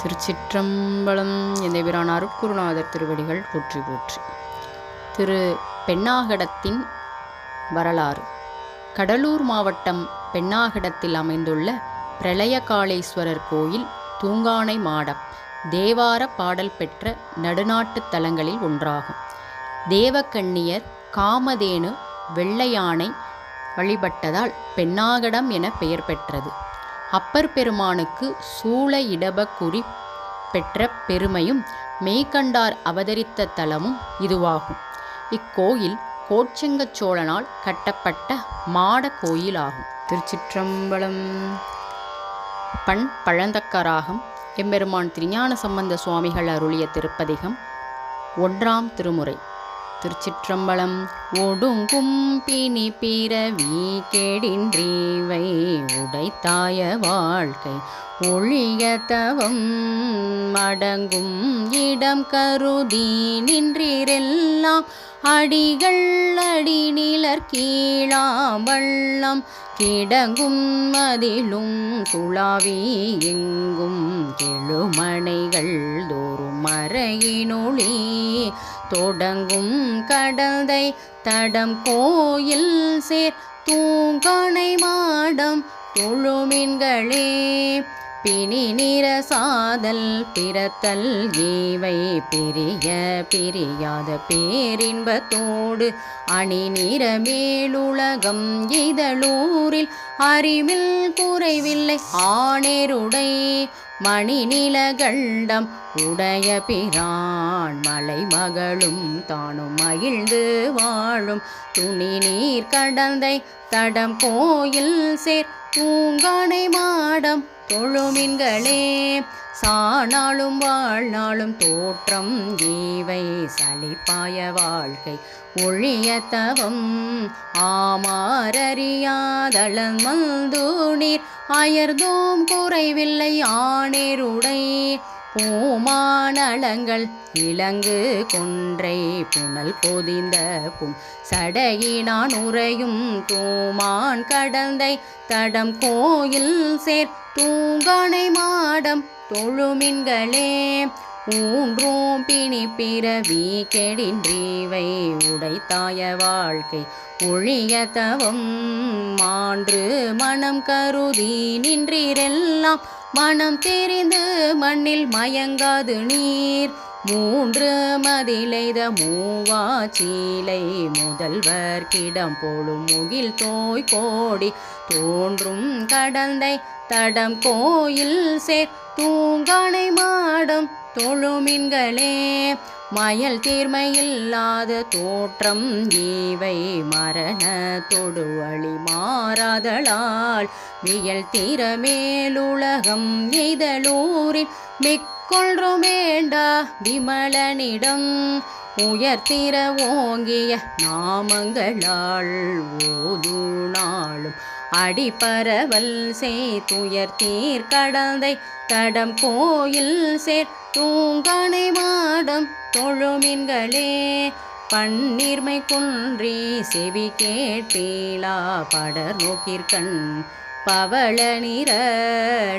திருச்சிற்றம்பலம். எந்தபிரான் அருட்குருநாதர் திருவடிகள் போற்றி போற்றி. திரு பெண்ணாகடத்தின் வரலாறு. கடலூர் மாவட்டம் பெண்ணாகடத்தில் அமைந்துள்ள பிரளயகாளேஸ்வரர் கோயில் தூங்கானை மாடம் தேவார பாடல் பெற்ற நடுநாட்டு தலங்களில் ஒன்றாகும். தேவக்கண்ணியர் காமதேனு வெள்ளையானை வழிபட்டதால் பெண்ணாகடம் என பெயர் பெற்றது. அப்பர் பெருமானுக்கு சூள இடபக்குறி பெற்ற பெருமையும் மெய்கண்டார் அவதரித்த தலமும் இதுவாகும். இக்கோயில் கோச்செங்கச் சோழனால் கட்டப்பட்ட மாட கோயிலாகும். திருச்சிற்றம்பலம். பண் பழந்தக்கராகம். எம்பெருமான் திருஞான சம்பந்த சுவாமிகள் அருளிய திருப்பதிகம். 1ஆம் திருமுறை. திருச்சிற்றம்பலம். ஒடுங்கும் பிணி பிறவி கேடின்றீவை உடைத்தாய வாழ்க்கை ஒழிய தவம் மடங்கும் இடம் கருதி நின்றீரெல்லாம் அடிகள் அடிநிலர் கீழாம் வள்ளம் கிடங்கும் மதிலும் துளாவி எங்கும் கெழுமனைகள் தோறும் மறையினொளி தொடங்கும் கடந்தை தடம் கோயில் சேர் தூங்கானை மாடம் தொழுமின்களே பிணி நிறசாதல் பிறத்தல் ஏவை பிரிய பிரியாத பேரின்பத்தோடு அணி நிற மேலுலகம் இதழூரில் அறிவில் குறைவில்லை ஆனேருடை மணி நிலகண்டம் உடைய பிரான் மலை மகளும் தானும் மகிழ்ந்து வாழும் துணி நீர் கடந்தை தடம் கோயில் சேர் தூங்கானை மாடம் தொழுமின்களே சானாலும் வாழ்நாளும் தோற்றம் ஈவை சலிப்பாய வாழ்க்கை ஒழிய தவம் ஆமாரறியாதளன் மல்தூணீர் அயர்தோம் குறைவில்லை ஆனேருடை பூமானளங்கள் இலங்கு கொன்றை புனல் பொதிந்த பும் சடையினான் உறையும் தூமான் கடந்தை தடம் கோயில் சேர் தூங்கானை மாடம் தொழுமின்களே ஊன்றோம் பிணி பிறவி கெடின்றீவை உடைத்தாய வாழ்க்கை ஒழிய தவம் மான்று மனம் கருதி நின்றீரெல்லாம் மனம் தெரிந்து மண்ணில் மயங்காது நீர் மூன்று மதிலைத மூவாச்சீலை முதல்வர் கிடம் போலும் முகில் தோய் கோடி தோன்றும் கடந்தை தடம் கோயில் சேர் தூங்கானை மாடம் தொழுமின்களே மயல் தீர்மையில்லாத தோற்றம் ஈவை மரண தொடுவழி மாறாதலால் வியல் தீரமேலுலகம் எய்தலூரின் மிக்கொள்றுமேண்டா விமலனிடம் உயர்த்திர ஓங்கிய நாமங்களால் ஓது நாளும் அடிப்பரவல் செய்துயர்த்தீர் கடந்தை தடம் கோயில் சேர் தூங்கானை மாடம் தொழுமின்களே பன்னீர்மை குன்றி செவி கேட்டீலா படர் நோக்கிற்கண் பவள நிற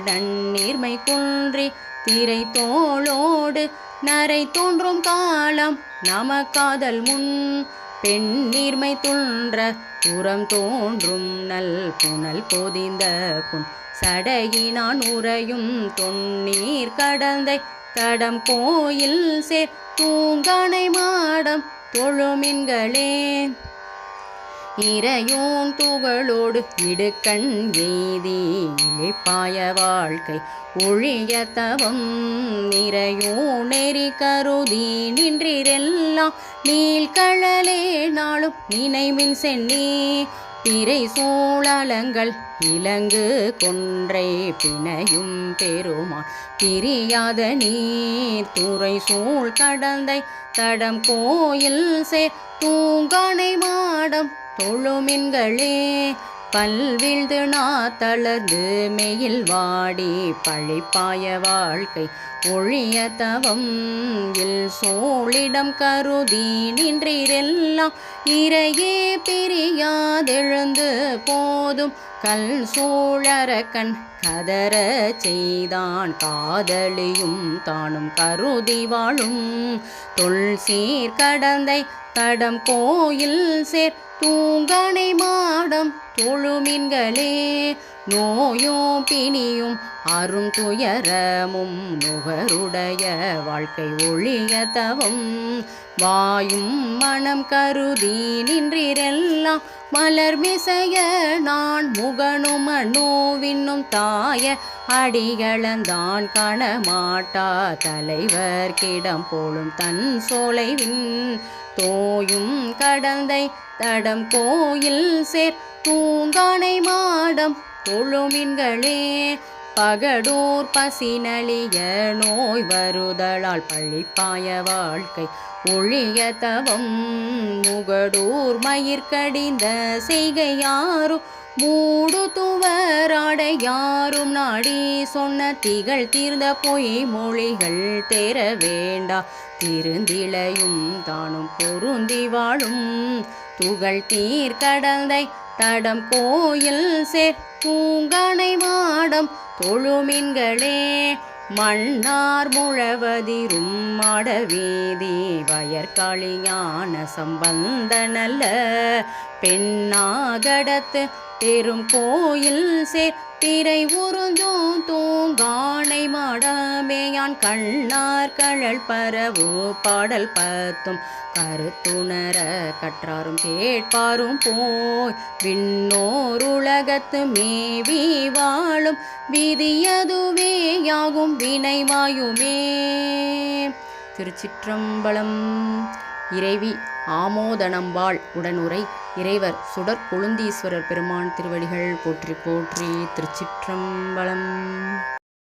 நன்னீர்மை குன்றி திரை தோளோடு நரை தோன்றும் காலம் நமக்காதல் முன் பெண்ணீர்மை துன்ற புறம் தோன்றும் நல் புனல் பொதிந்த புன் சடையினான் உறையும் தொன்னீர் கடந்தை தடம் கோயில் சேர் தூங்கானை மாடம் தொழுமின்களே இறையோன் துகளோடு இடுக்கண் எய்தி இழைப்பாய வாழ்க்கை ஒழிய தவம் நிறையோ நெறி கருதி நின்றீரெல்லாம் நீள்கழலே நாளும் நினைமின் சென்னி பிறை சோழலங்கள் இலங்கு கொன்றை பிணையும் பெருமான் பிரியாத நீர் துறை சூழ் கடந்தை தடம் கோயில் சேர் தூங்கானை மாடம் தொழுமின்களே பல்வீழ்ந்து நாத்தளர்ந்து மெயில் வாடி பழிப்பாய வாழ்க்கை ஒழிய தவம் இல் சோழிடம் கருதி நின்றீரெல்லாம் இறையே பிரியாதெழுந்து போதும் கல் சூழரக்கண் கதற செய்தான் காதலியும் தானும் கருதி வாழும் தொல் சீர் கடந்தை தடம் கோயில் சேர் தூங்கனை மாடம் தொழுமின்களே நோயும் பிணியும் அரும் துயரமும் நுகருடைய வாழ்க்கை ஒழிய தவம் வாயும் மனம் கருதி நின்றிரெல்லாம் மலர் மிசைய நான் முகனும் மனோவின்னும் தாய அடிகளந்தான் காணமாட்டா தலைவர் கிடம் போலும் தன் சோலைவின் தோயும் கடந்தை தடம் கோயில் சேர் தூங்கானை மாடம் தொழுமின்களே பகடூர் பசினளிய நோய் வருதலால் பழிப்பாய வாழ்க்கை ஒழிய தவம் முகடூர் மயிர்கடிந்த செய்கையாரும் மூடு துவராடை யாரும் நாடி சொன்ன திகழ் தீர்ந்த பொய் மொழிகள் தேர வேண்டா திருந்திளையும் தானும் பொருந்தி வாழும் துகள் தீர் கடந்தை தடம் கோயில் சேர் தூங்கனை மாடம் தொழுமின்களே மன்னார் முழவதிரும் மாடவீதி வயற்காளி ஞான சம்பந்த நல்ல பெண்ணாகடத்து பெரும் கோயில் சேர் திரை உறிஞ்சோம் தூங்கானை மாடமேயான் கண்ணார் கழல் பரவோ பாடல் பத்தும் கருத்துணர கற்றாரும் கேட்பாரும் போய் விண்ணோர் உலகத்து மேவி வாழும் விதியதுவே யாகும் வினைவாயுமே. திருச்சிற்றம்பலம். இறைவி ஆமோதனம்பாள் உடனுரை. இறைவர் சுடர் கொழுந்தீஸ்வரர் பெருமான் திருவடிகள் போற்றி போற்றி. திருச்சிற்றம்பலம்.